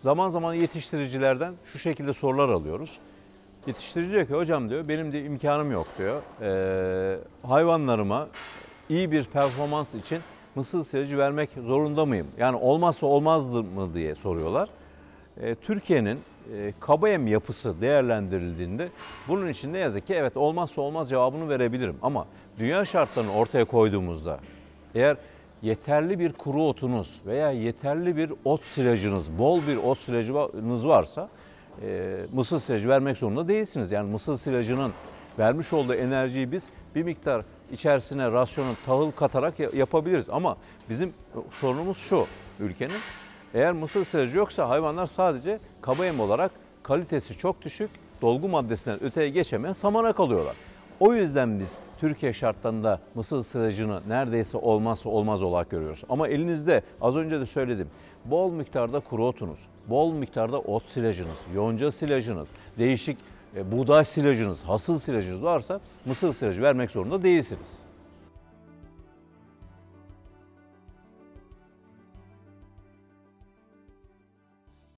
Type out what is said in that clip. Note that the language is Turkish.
zaman zaman yetiştiricilerden şu şekilde sorular alıyoruz. Yetiştirici diyor ki hocam diyor benim de imkanım yok diyor. Hayvanlarıma iyi bir performans için mısır silajı vermek zorunda mıyım? Yani olmazsa olmazdı mı diye soruyorlar. Türkiye'nin kaba yem yapısı değerlendirildiğinde bunun için ne yazık ki evet olmazsa olmaz cevabını verebilirim. Ama dünya şartlarını ortaya koyduğumuzda eğer yeterli bir kuru otunuz veya yeterli bir ot silajınız, bol bir ot silajınız varsa mısır silajı vermek zorunda değilsiniz. Yani mısır silajının vermiş olduğu enerjiyi biz bir miktar içerisine rasyonu tahıl katarak yapabiliriz. Ama bizim sorunumuz şu ülkenin. Eğer mısır silajı yoksa hayvanlar sadece kaba yem olarak kalitesi çok düşük, dolgu maddesinden öteye geçemeyen samana kalıyorlar. O yüzden biz Türkiye şartlarında mısır silajını neredeyse olmazsa olmaz olarak görüyoruz. Ama elinizde az önce de söyledim, bol miktarda kuru otunuz, bol miktarda ot silajınız, yonca silajınız, değişik buğday silajınız, hasıl silajınız varsa mısır silajı vermek zorunda değilsiniz.